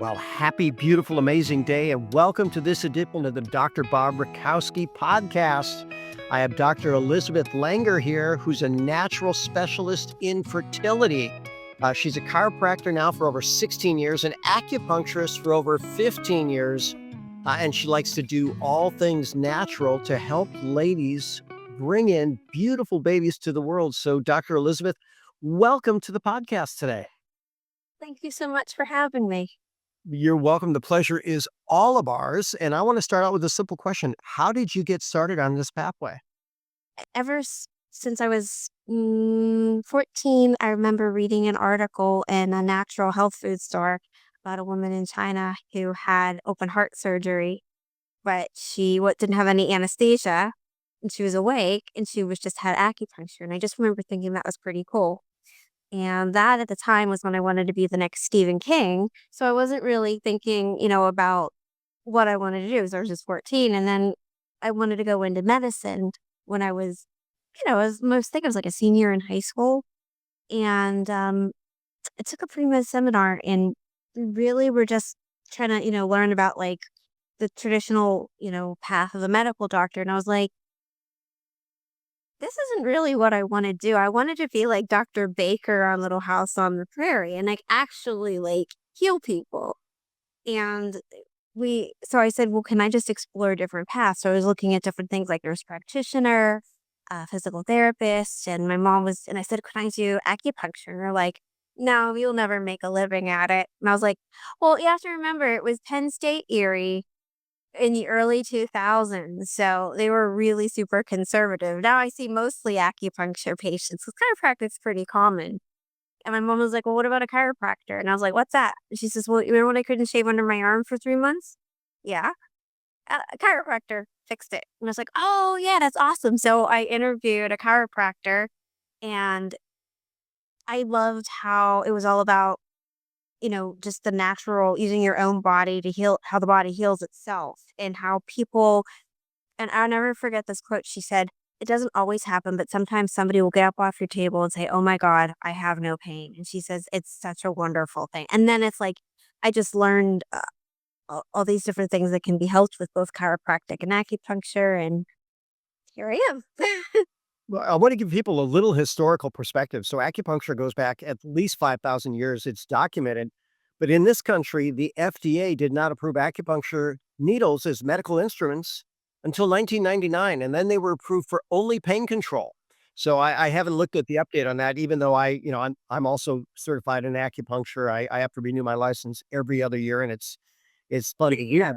Well, happy, beautiful, amazing day, and welcome to this edition of the Dr. Bob Rakowski podcast. I have Dr. Elizabeth Langer here, who's a natural specialist in fertility. She's a chiropractor now for over 16 years, an acupuncturist for over 15 years, and she likes to do all things natural to help ladies bring in beautiful babies to the world. So, Dr. Elizabeth, welcome to the podcast today. Thank you so much for having me. You're welcome. The pleasure is all of ours. And I want to start out with a simple question. How did you get started on this pathway? Since I was 14, I remember reading an article in a natural health food store about a woman in China who had open heart surgery, but didn't have any anesthesia and she was awake and she was just had acupuncture. And I just remember thinking that was pretty cool. And that at the time was when I wanted to be the next Stephen King. So I wasn't really thinking, about what I wanted to do because I was just 14. And then I wanted to go into medicine when I was, think I was like a senior in high school. And I took a pre-med seminar and we really were just trying to, learn about like the traditional, path of a medical doctor. And I was like, this isn't really what I want to do. I wanted to be like Dr. Baker on Little House on the Prairie and like actually like heal people. And so I said, well, can I just explore different paths? So I was looking at different things like nurse practitioner, physical therapist. And I said, can I do acupuncture? And they're like, no, you'll never make a living at it. And I was like, well, you have to remember it was Penn State Erie in the early 2000s, so they were really super conservative. Now I see mostly acupuncture patients, 'cause chiropractic's pretty common. And my mom was like, "Well, what about a chiropractor?" And I was like, "What's that?" And she says, "Well, you remember when I couldn't shave under my arm for 3 months?" "Yeah." A chiropractor fixed it." And I was like, "Oh, yeah, that's awesome." So I interviewed a chiropractor, and I loved how it was all about just the natural using your own body to heal, how the body heals itself, and how people, and I'll never forget this quote. She said, it doesn't always happen, but sometimes somebody will get up off your table and say, oh my God, I have no pain. And she says, it's such a wonderful thing. And then it's like, I just learned all these different things that can be helped with both chiropractic and acupuncture. And here I am. Well, I want to give people a little historical perspective. So, acupuncture goes back at least 5,000 years. It's documented. But in this country, the FDA did not approve acupuncture needles as medical instruments until 1999. And then they were approved for only pain control. So I haven't looked at the update on that, even though I'm also certified in acupuncture. I have to renew my license every other year, and it's funny. Yeah.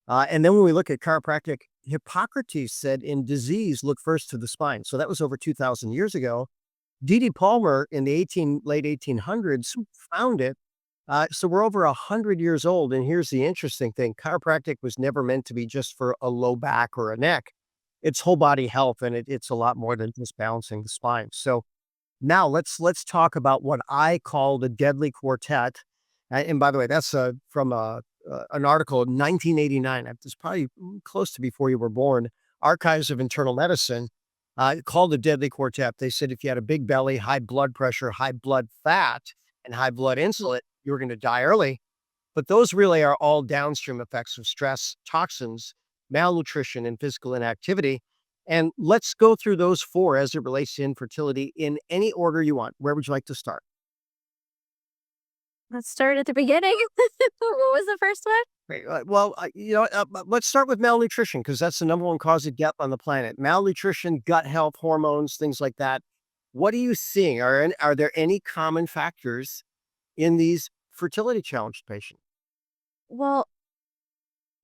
And then when we look at chiropractic, Hippocrates said in disease, look first to the spine. So that was over 2,000 years ago. D.D. Palmer in the late 1800s found it. So we're over 100 years old. And here's the interesting thing. Chiropractic was never meant to be just for a low back or a neck. It's whole body health, and it's a lot more than just balancing the spine. So now let's talk about what I call the deadly quartet. And by the way, that's from an article in 1989. It's probably close to before you were born. Archives of Internal Medicine called the deadly quartet. They said if you had a big belly, high blood pressure, high blood fat, and high blood insulin, you were going to die early. But those really are all downstream effects of stress, toxins, malnutrition, and physical inactivity. And let's go through those four as it relates to infertility in any order you want. Where would you like to start? Let's start at the beginning. What was the first one? Great. Well, let's start with malnutrition because that's the number one cause of death on the planet. Malnutrition, gut health, hormones, things like that. What are you seeing? Are there any common factors in these fertility challenged patients? Well,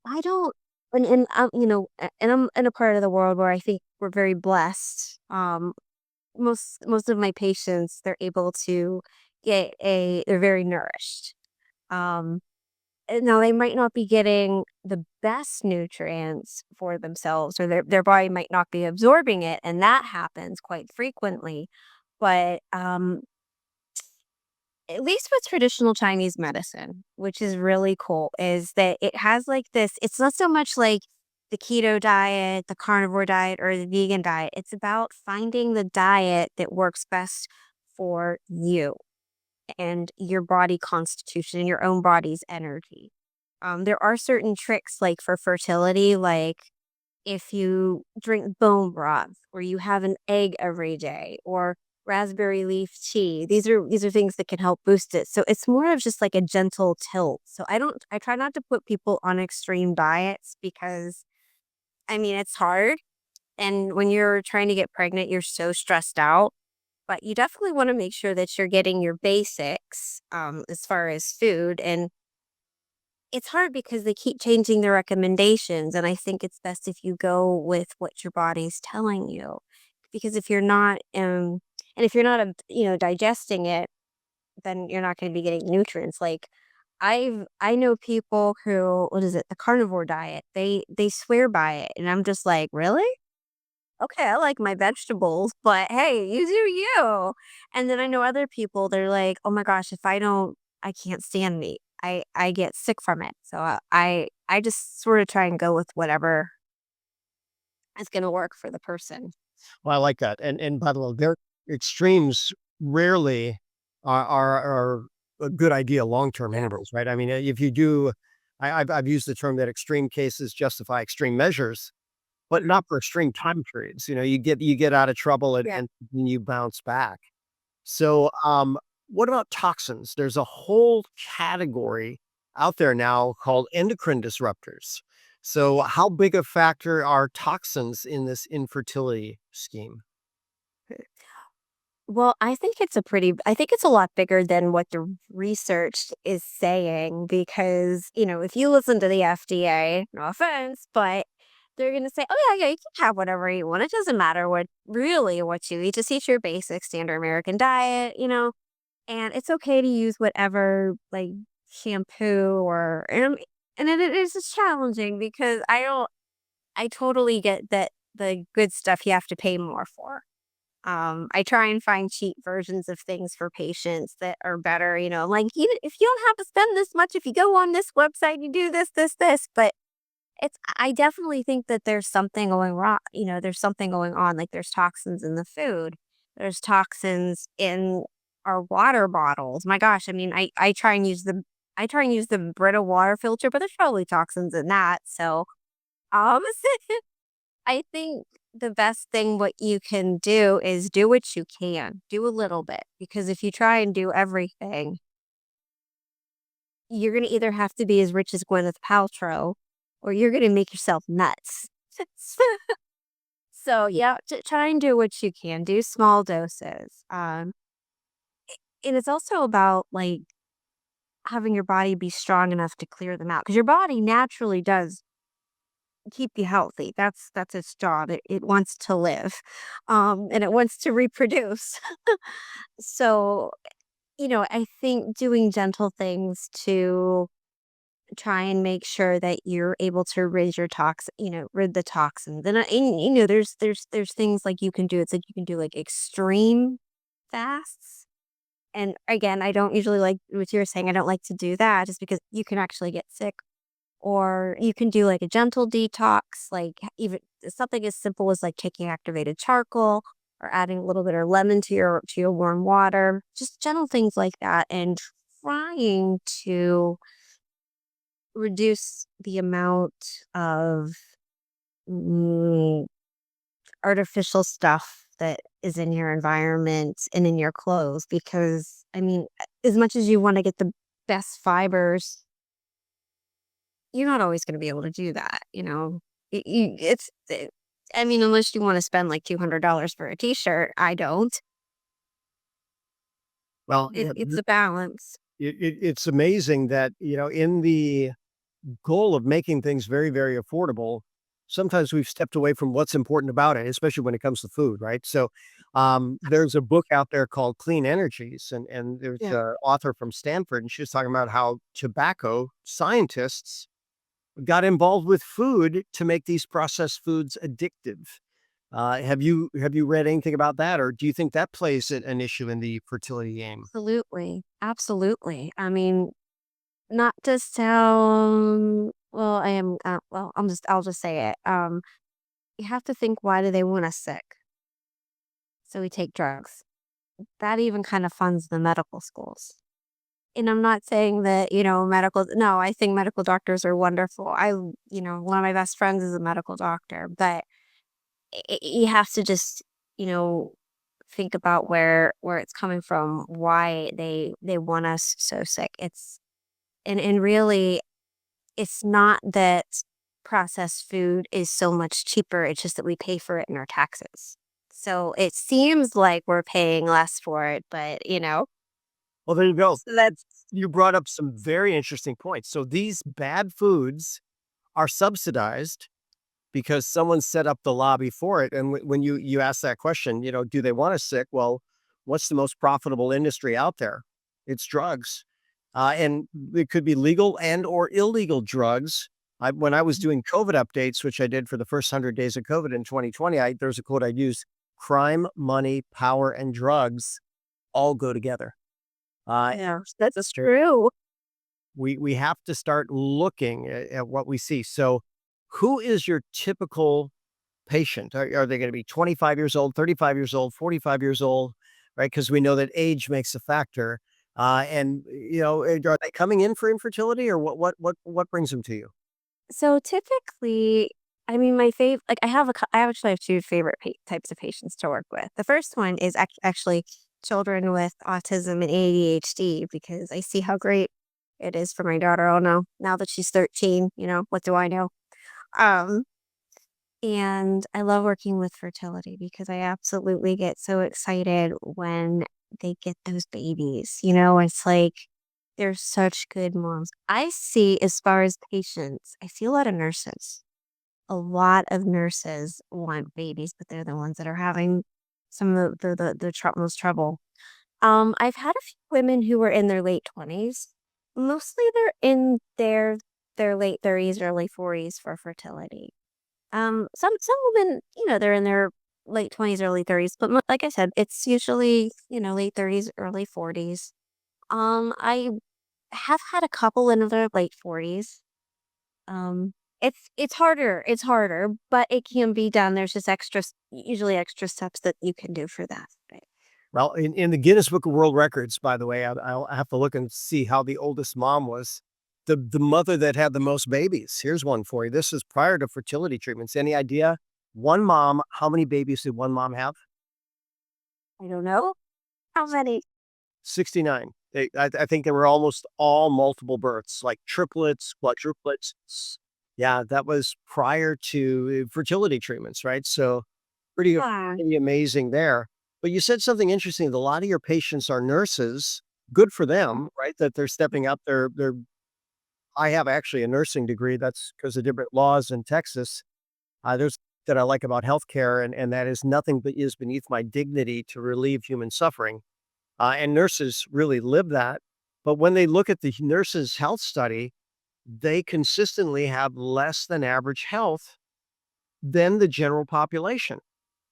I don't, and I'm in a part of the world where I think we're very blessed. Most of my patients, they're able to they're very nourished. Um, and now they might not be getting the best nutrients for themselves, or their body might not be absorbing it, and that happens quite frequently. But at least with traditional Chinese medicine, which is really cool, is that it has like this, it's not so much like the keto diet, the carnivore diet, or the vegan diet. It's about finding the diet that works best for you. and your body constitution and your own body's energy. There are certain tricks like for fertility, like if you drink bone broth or you have an egg every day or raspberry leaf tea. These are things that can help boost it. So it's more of just like a gentle tilt. So I try not to put people on extreme diets because I mean it's hard and when you're trying to get pregnant you're so stressed out, but you definitely want to make sure that you're getting your basics as far as food. And it's hard because they keep changing the recommendations, and I think it's best if you go with what your body's telling you. Because if you're not, and if you're not, digesting it, then you're not going to be getting nutrients. Like I know people who, what is it, the carnivore diet? They swear by it, and I'm just like, really? Okay, I like my vegetables, but hey, you do you. And then I know other people, they're like, oh my gosh, if I don't, I can't stand meat. I get sick from it. So I just sort of try and go with whatever is going to work for the person. Well, I like that, and by the way, their extremes rarely are a good idea long-term Yeah. anyways, right? I mean, if you do I've used the term that extreme cases justify extreme measures, but not for extreme time periods. You get out of trouble and Yeah. then you bounce back. So, what about toxins? There's a whole category out there now called endocrine disruptors. So, how big a factor are toxins in this infertility scheme? Well, I think it's a lot bigger than what the research is saying because, if you listen to the FDA, no offense, but they're going to say, oh, yeah, yeah, you can have whatever you want. It doesn't matter what you eat. Just eat your basic standard American diet. And it's okay to use whatever, like, shampoo and it is just challenging because I totally get that the good stuff you have to pay more for. I try and find cheap versions of things for patients that are better, like if you don't have to spend this much, if you go on this website, you do this, this, this. But I definitely think that there's something going wrong. There's something going on. Like there's toxins in the food, there's toxins in our water bottles. My gosh, I mean, I try and use the Brita water filter, but there's probably toxins in that. So, um, I think the best thing what you can do is do what you can. Do a little bit because if you try and do everything, you're gonna either have to be as rich as Gwyneth Paltrow or you're gonna make yourself nuts. So, yeah, try and do what you can. Do small doses. And it's also about, like, having your body be strong enough to clear them out because your body naturally does keep you healthy. That's its job. It wants to live, and it wants to reproduce. So, I think doing gentle things to try and make sure that you're able to rid the toxins. And there's things like you can do. It's like you can do like extreme fasts. And again, I don't usually like what you were saying. I don't like to do that just because you can actually get sick. Or you can do like a gentle detox, like even something as simple as like taking activated charcoal or adding a little bit of lemon to your warm water. Just gentle things like that and trying to reduce the amount of mm, artificial stuff that is in your environment and in your clothes because I mean as much as you want to get the best fibers, you're not always gonna be able to do that. Y you I mean, unless you wanna spend, like, $200 for a T-shirt, I don't. Well, It's a balance. it's amazing that, in the goal of making things very, very affordable, sometimes we've stepped away from what's important about it, especially when it comes to food, right? So, there's a book out there called Clean Energies, and there's Yeah. an author from Stanford, and she was talking about how tobacco scientists got involved with food to make these processed foods addictive. Have you read anything about that, or do you think that plays an issue in the fertility game? Absolutely, absolutely. I mean, not to sound well, I am, well, I'll just say it. You have to think, why do they want us sick? So we take drugs. that even kind of funds the medical schools. And I'm not saying that, medical no, I think medical doctors are wonderful. One of my best friends is a medical doctor, but you have to just, you know, think about where it's coming from, why they want us so sick. And really, it's not that processed food is so much cheaper, it's just that we pay for it in our taxes. So it seems like we're paying less for it, but, Well, there you go. so that's You brought up some very interesting points. So these bad foods are subsidized because someone set up the lobby for it. And when you ask that question, do they want us sick? Well, what's the most profitable industry out there? It's drugs, and it could be legal and or illegal drugs. When I was doing COVID updates, which I did for the first 100 days of COVID in 2020, there's a quote I used: "Crime, money, power, and drugs all go together." Uh, yeah, that's true. we have to start looking at what we see. So, who is your typical patient? Are they going to be 25 years old, 35 years old, 45 years old? Right? Because we know that age makes a factor. And are they coming in for infertility, or what brings them to you? So typically, I mean, I actually have two favorite types of patients to work with. The first one is actually children with autism and ADHD because I see how great it is for my daughter. Oh no, now that she's 13, what do I know? Um, and I love working with fertility because I absolutely get so excited when they get those babies. It's like they're such good moms. I see, as far as patients, I see a lot of nurses. A lot of nurses want babies, but they're the ones that are having some of the most trouble. I've had a few women who were in their late 20s. Mostly they're in their late 30s, early 40s for fertility. Some women, they're in their late 20s, early 30s, but like I said, it's usually, late 30s, early 40s. I have had a couple in their late 40s. It's harder, but it can be done. There's just usually extra steps that you can do for that. Right. Well, in the Guinness Book of World Records, by the way, I'll have to look and see how the oldest mom was. The mother that had the most babies. Here's one for you. This is prior to fertility treatments. Any idea? One mom, how many babies did one mom have? I don't know how many. 69. I think they were almost all multiple births, like triplets, quadruplets. Yeah, that was prior to fertility treatments, right? So pretty, Yeah. pretty amazing there. But you said something interesting. A lot of your patients are nurses. Good for them, right? That they're stepping up. I have actually a nursing degree. That's because of different laws in Texas. There's that I like about healthcare, and that is nothing but is beneath my dignity to relieve human suffering. And nurses really live that. But when they look at the nurses' health study, they consistently have less than average health than the general population.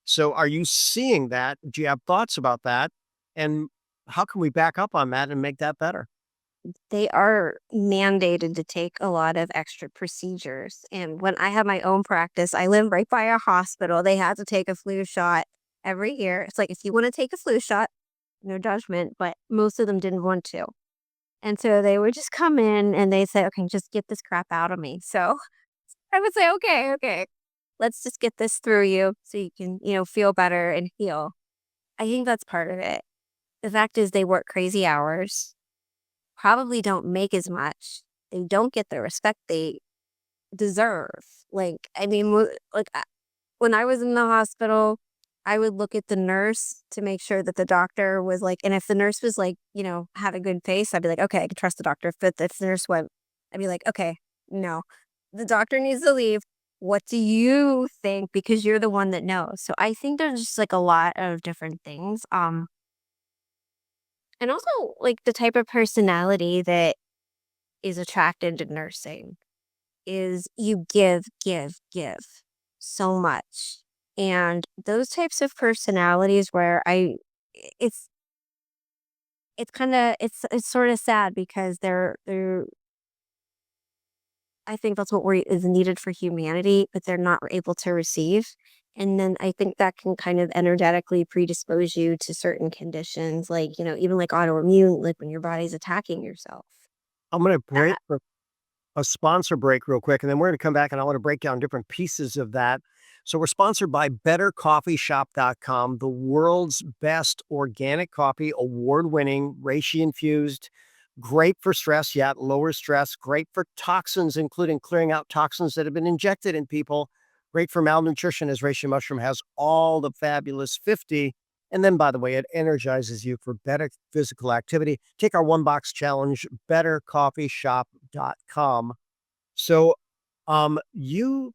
So are you seeing that? Do you have thoughts about that? And how can we back up on that and make that better? They are mandated to take a lot of extra procedures. And when I had my own practice, I live right by a hospital. They had to take a flu shot every year. It's like, if you want to take a flu shot, no judgment, but most of them didn't want to. And so they would just come in and they say, okay, just get this crap out of me. So I would say, okay, okay, let's just get this through you so you can, feel better and heal. I think that's part of it. The fact is, they work crazy hours, probably don't make as much. They don't get the respect they deserve. Like, I mean, when I was in the hospital, I would look at the nurse to make sure that the doctor was like, and if the nurse was like, had a good face, I'd be like, okay, I can trust the doctor. If the nurse went, I'd be like, okay, no, the doctor needs to leave. What do you think? Because you're the one that knows. So I think there's just like a lot of different things. And also like the type of personality that is attracted to nursing is you give so much. And those types of personalities where it's it's sort of sad because they're I think that's what is needed for humanity, but they're not able to receive. And then I think that can kind of energetically predispose you to certain conditions, like, even like autoimmune, like when your body's attacking yourself. I'm gonna break That for a sponsor break real quick, and then we're gonna come back and I wanna break down different pieces of that. So we're sponsored by bettercoffeeshop.com, the world's best organic coffee, award-winning, reishi-infused, great for stress, yeah, it lowers stress, great for toxins, including clearing out toxins that have been injected in people, great for malnutrition as reishi mushroom has all the fabulous 50. And then, by the way, it energizes you for better physical activity. Take our one box challenge, bettercoffeeshop.com. So, you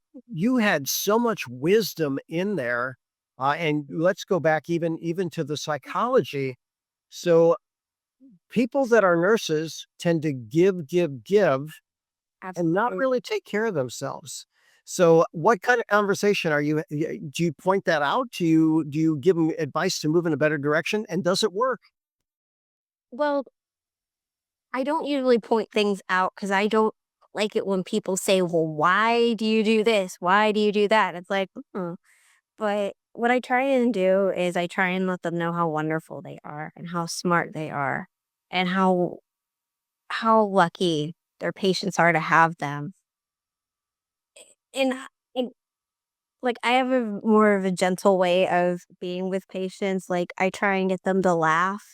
had so much wisdom in there, and let's go back even to the psychology. So, people that are nurses tend to give, give, give, and not absolutely. really take care of themselves. So, what kind of conversation are you? Do you point that out? Do you give them advice to move in a better direction? And does it work? Well, I don't usually point things out because I don't like it when people say, "Well, why do you do this? Why do you do that?" It's like, But what I try and do is I try and let them know how wonderful they are and how smart they are and how lucky their patients are to have them. And, and like I have a more of a gentle way of being with patients. Like I try and get them to laugh.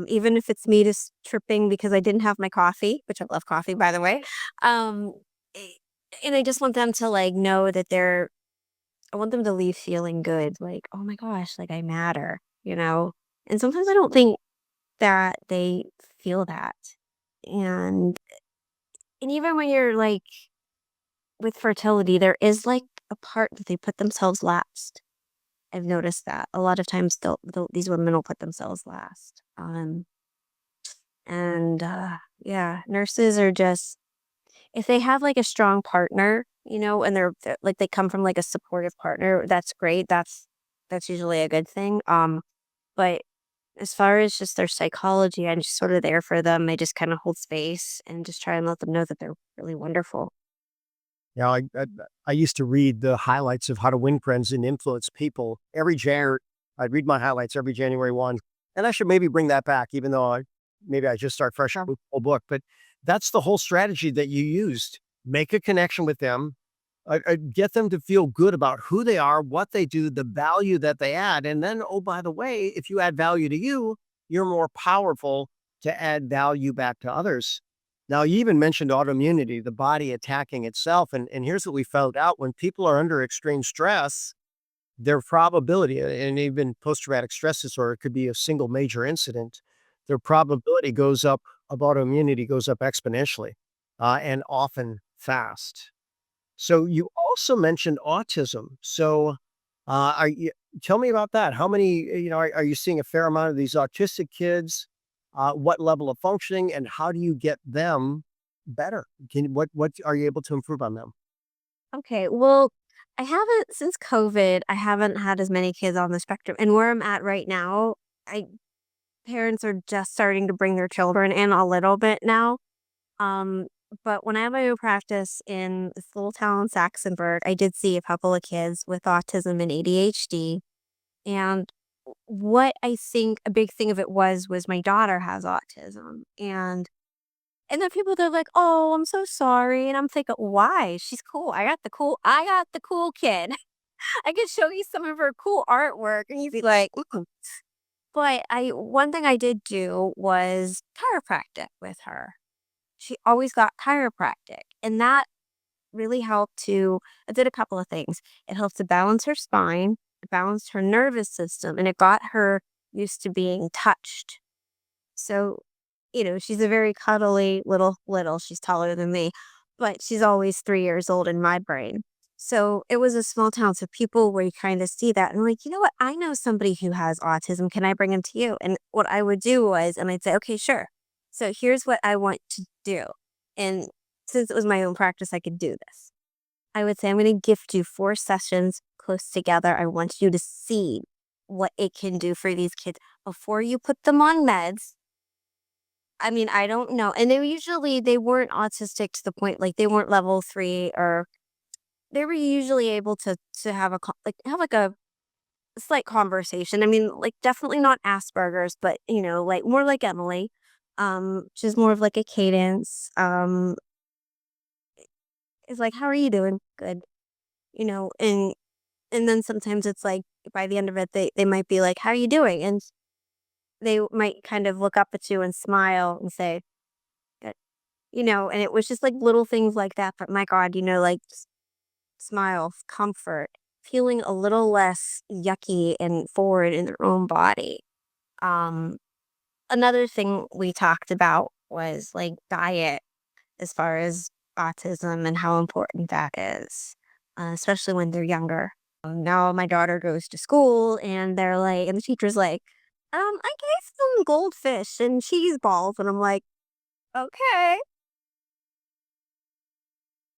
Even if it's me just tripping because I didn't have my coffee, which I love coffee by the way. Um, eh, and I just want them to like know that I want them to leave feeling good, like, "Oh my gosh, like, I matter," you know? And sometimes I don't think that they feel that. And and even when you're, like, with fertility, there is, like, a part that they put themselves last. I've noticed that. A lot of times these women will put themselves last. Yeah, nurses are just if they have, like, a strong partner, and like, they come from, like, a supportive partner, that's great. That's usually a good thing. But as far as just their psychology, I'm just sort of there for them. I just kind of hold space and just try and let them know that they're really wonderful. Yeah, I used to read the highlights of How to Win Friends and Influence People every Jan. I'd read my highlights every January 1, and I should maybe bring that back, even though maybe I just start fresh Sure. with the whole book. But that's the whole strategy that you used. Make a connection with them, get them to feel good about who they are, what they do, the value that they add, and then, oh, by the way, if you add value to you, you're more powerful to add value back to others. Now, you even mentioned autoimmunity, the body attacking itself. And here's what we found out when people are under extreme stress, their probability, and even post traumatic stress disorder could be a single major incident, their probability goes up of autoimmunity goes up exponentially and often fast. So you also mentioned autism. So are you, tell me about that. How many, are you seeing a fair amount of these autistic kids? What level of functioning and how do you get them better? What are you able to improve on them? Okay. Well, I haven't since COVID, I haven't had as many kids on the spectrum. And where I'm at right now, I parents are just starting to bring their children in a little bit now. Um, but when I had my own practice in this little town in Saxonburg, I did see a couple of kids with autism and ADHD. And what I think a big thing of it was my daughter has autism. And then people they're like, "Oh, I'm so sorry." And I'm thinking, "Why? She's cool. I got the cool kid. I could show you some of her cool artwork." And you'd be like, "Mm." But I one thing I did do was chiropractic with her. She always got chiropractic, and that really helped to it did a couple of things. It helped to balance her spine, it balanced her nervous system, and it got her used to being touched. So, she's a very cuddly little, she's taller than me, but she's always 3 years old in my brain. So, it was a small town, so people were kind of see that and like, "You know what? I know somebody who has autism. Can I bring him to you?" And what I would do was and I'd say, "Okay, sure. So, here's what I want to do." And since it was my own practice, I could do this. I would say, "I'm gonna gift you 4 sessions close together. I want you to see what it can do for these kids before you put them on meds." I mean, I don't know, and they weren't autistic to the point like, they weren't level 3 or they were usually able to have have like a slight conversation. I mean, like definitely not Asperger's, but like more like Emily. She's more of like a cadence. It's like, how are you doing? Good. And then sometimes it's like by the end of it they might be like, how are you doing? And they might kind of look up at you and smile and say, good. And it was just like little things like that. But my God, like just smile, comfort, feeling a little less yucky and forward in their own body. Um, Another thing we talked about was like diet as far as autism and how important that is, especially when they're younger. Now my daughter goes to school and and the teacher's like, I gave them goldfish and cheese balls. And I'm like, okay.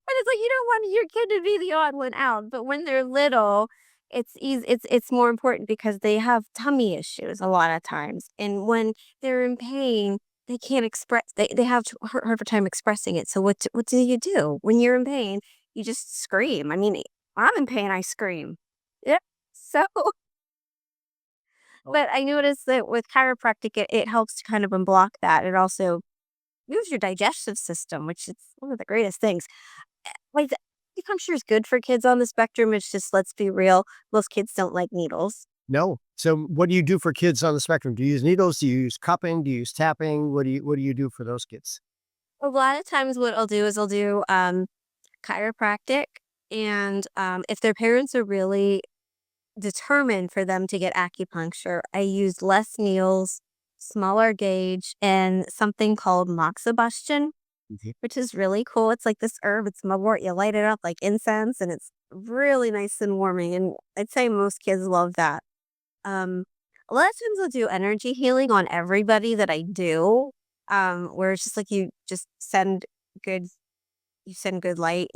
And it's like you don't want your kid to be the odd one out, but when they're little, it's easy. It's more important because they have tummy issues a lot of times, and when they're in pain, they can't express. They have hard time expressing it. So what do you do when you're in pain? You just scream. I mean, when I'm in pain, I scream. Yep. So, Oh, but I noticed that with chiropractic, it helps to kind of unblock that. It also moves your digestive system, which is one of the greatest things. Like, acupuncture is good for kids on the spectrum, it's just, let's be real, most kids don't like needles. no. So what do you do for kids on the spectrum? Do you use needles? Do you use cupping? Do you use tapping? What do you do for those kids? A lot of times what I'll do is I'll do, chiropractic, and, if their parents are really determined for them to get acupuncture, I use less needles, smaller gauge, and something called moxibustion, Mhm. which is really cool. It's like this herb, it's mugwort, you light it up like incense, and it's really nice and warming, and I'd say most kids love that. Um, a lot of times I'll do energy healing on everybody that I do, where it's just like good you send good light,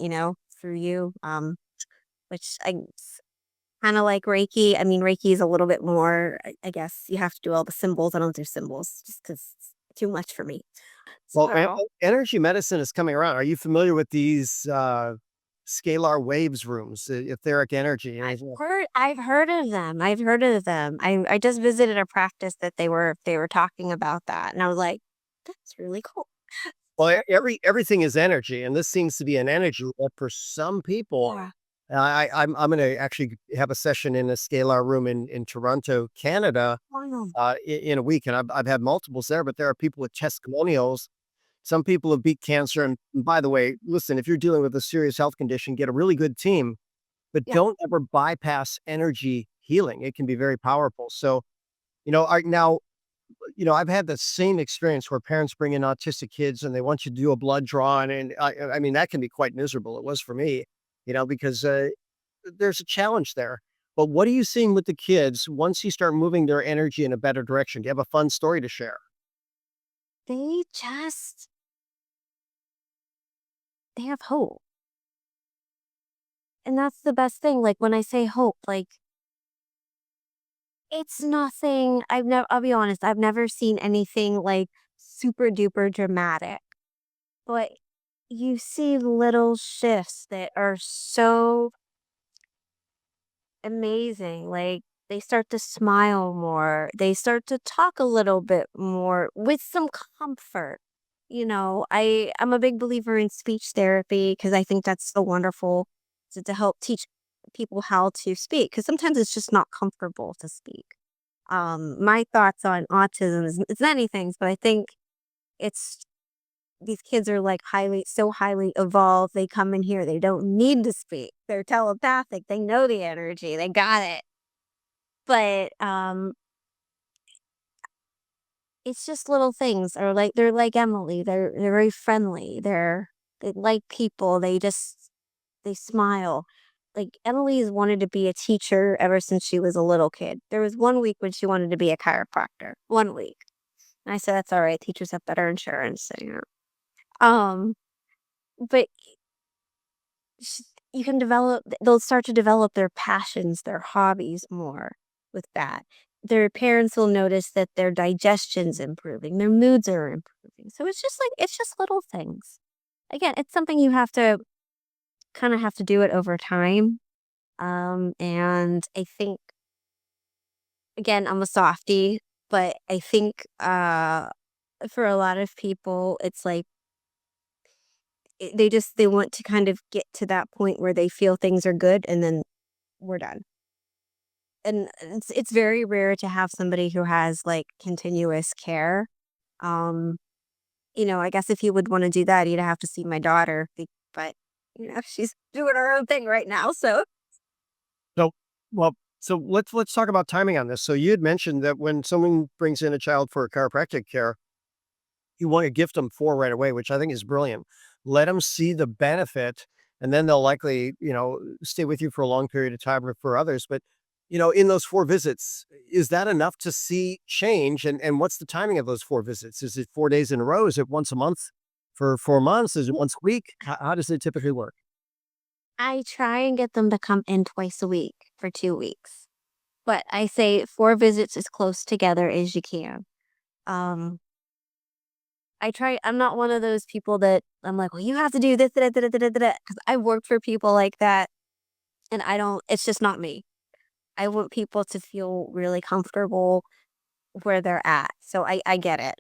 through you, which I kind of like Reiki. I mean, Reiki is a little bit more, I guess you have to do all the symbols. I don't do symbols just because it's too much for me. Well, So energy medicine is coming around. Are you familiar with these scalar waves rooms, etheric energy? I've heard of them. I've heard of them. I just visited a practice that they were talking about that, and I was like, that's really cool. Well, everything is energy, and this seems to be an energy that for some people, Yeah. I'm going to actually have a session in a scalar room in Toronto, Canada, Wow. in a week, and I've had multiples there. But there are people with testimonials. Some people have beat cancer, and by the way, listen, if you're dealing with a serious health condition, get a really good team, but Yeah. don't ever bypass energy healing. It can be very powerful. So, now I've had the same experience where parents bring in autistic kids and they want you to do a blood draw, and I mean that can be quite miserable. It was for me, because there's a challenge there. But what are you seeing with the kids once you start moving their energy in a better direction? Do you have a fun story to share? They just they have hope. And that's the best thing. Like when I say hope, like it's nothing I'll be honest, I've never seen anything like super duper dramatic. But you see little shifts that are so amazing. Like they start to smile more. They start to talk a little bit more with some comfort. I'm a big believer in speech therapy because I think that's so wonderful to help teach people how to speak because sometimes it's just not comfortable to speak. My thoughts on autism is it's many things, but I think it's these kids are like so highly evolved. They come in here, they don't need to speak. They're telepathic. They know the energy. They got it. But it's just little things or like they're like Emily. They're very friendly. They like people. They smile. Like Emily's wanted to be a teacher ever since she was a little kid. There was one week when she wanted to be a chiropractor. 1 week. And I said, that's all right. Teachers have better insurance. Um, but sh you can they'll start to develop their passions, their hobbies more with that. Their parents will notice that their digestion's improving, their moods are improving. So it's just little things. Again, it's something you have to kind of have to do it over time. And I think, again, I'm a softie, but I think for a lot of people, it's like they want to kind of get to that point where they feel things are good and then we're done. And it's very rare to have somebody who has like continuous care. Um, I guess if you would want to do that, you'd have to see my daughter, but she's doing her own thing right now. So So, well, so let's talk about timing on this. So you had mentioned that when someone brings in a child for chiropractic care, you want to gift them 4 right away, which I think is brilliant. Let them see the benefit, and then they'll likely, stay with you for a long period of time or for others. But, in those 4 visits, is that enough to see change? And what's the timing of those 4 visits? Is it 4 days in a row? Is it once a month for 4 months? Is it once a week? How does it typically work? I try and get them to come in twice a week for 2 weeks. But I say 4 visits as close together as you can. Um, I'm not one of those people that I'm like, well, you have to do this, because I've worked for people like that and it's just not me. I want people to feel really comfortable where they're at. So I get it.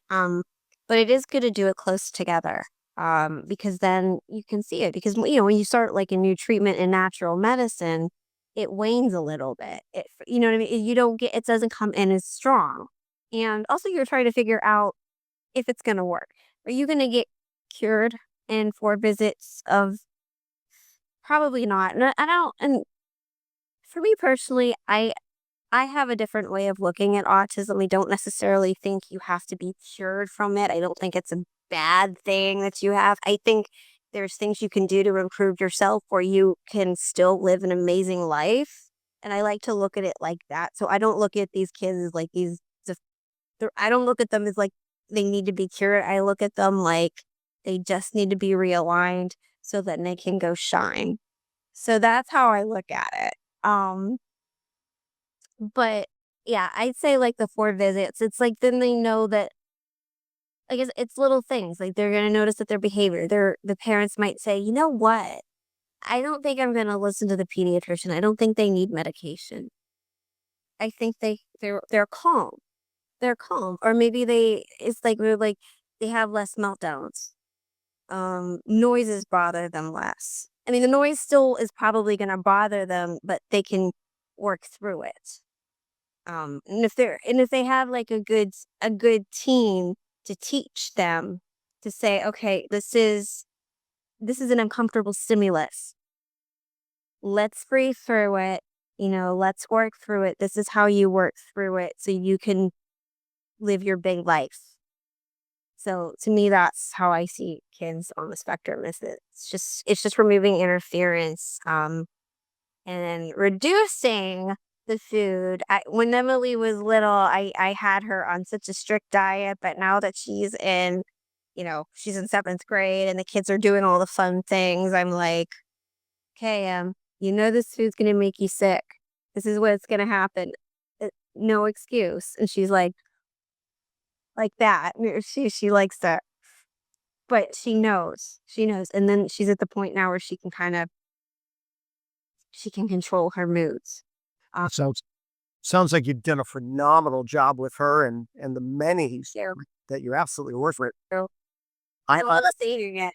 But it is good to do it close together. Because then you can see it. Because when you start like a new treatment in natural medicine, it wanes a little bit. You know what I mean? It doesn't come in as strong. And also you're trying to figure out if it's gonna work. Are you gonna get cured in 4 visits of probably not. And I don't and for me personally, I have a different way of looking at autism. I don't necessarily think you have to be cured from it. I don't think it's a bad thing that you have. I think there's things you can do to improve yourself where you can still live an amazing life. And I like to look at it like that. So I don't look at these kids as like I don't look at them as like they need to be cured. I look at them like they just need to be realigned so that they can go shine. So that's how I look at it. Um, but yeah, I'd say like the 4 visits, it's like then they know that I guess it's little things. Like they're gonna notice that their behavior. The parents might say, you know what? I don't think I'm gonna listen to the pediatrician. I don't think they need medication. I think they're calm. They're calm. Or maybe it's like they're like they have less meltdowns. Noises bother them less. I mean, the noise still is probably gonna bother them, but they can work through it. And if they have like a good team to teach them to say, okay, this is an uncomfortable stimulus. Let's breathe through it. Let's work through it. This is how you work through it so you can live your big life. So to me, that's how I see kids on the spectrum. It's just removing interference, and reducing the food. When Emily was little, I had her on such a strict diet, but now that she's in 7th grade and the kids are doing all the fun things, I'm like, okay, this food's gonna make you sick. This is what's gonna happen. No excuse. And she's like that. She likes that, but she knows, and then she's at the point now where she can control her moods. Um, Sounds like you've done a phenomenal job with her and the many there that you're absolutely worth it. we go. I I love seeing it.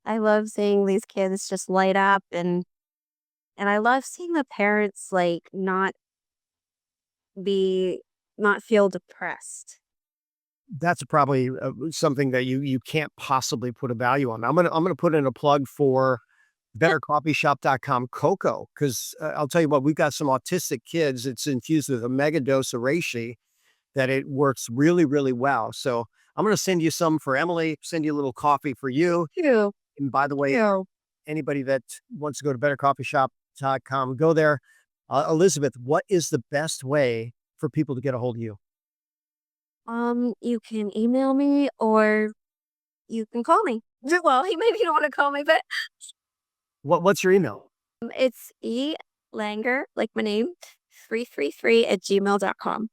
I love seeing these kids just light up, and I love seeing the parents like be not feel depressed. That's probably something that you can't possibly put a value on. I'm gonna put in a plug for bettercoffeeshop.com cocoa because I'll tell you what, we've got some autistic kids. It's infused with a mega dose of reishi that it works really, really well. So I'm going to send you some for Emily, send you a little coffee for you. Ew, And by the way, ew. anybody that wants to go to bettercoffeeshop.com, go there. Elizabeth, what is the best way for people to get a hold of you? You can email me or you can call me. Well, maybe you don't want to call me, but What's your email? it's Langer, like my name, 333 at gmail.com.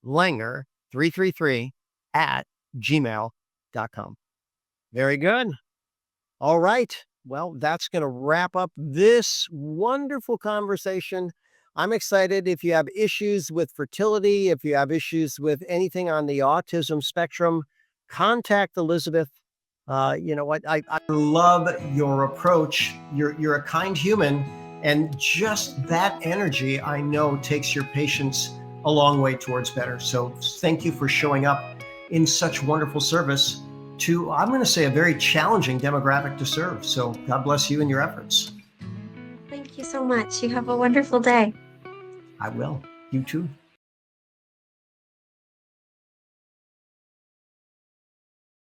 Langer333 at gmail.com. Very good. All right. Well, that's going to wrap up this wonderful conversation. I'm excited. If you have issues with fertility, if you have issues with anything on the autism spectrum, contact Elizabeth. You know what? I love your approach. You're a kind human, and just that energy, I know, takes your patients a long way towards better. So thank you for showing up in such wonderful service to, I'm going to say, a very challenging demographic to serve. So God bless you and your efforts. Thank you so much. You have a wonderful day. I will. You too.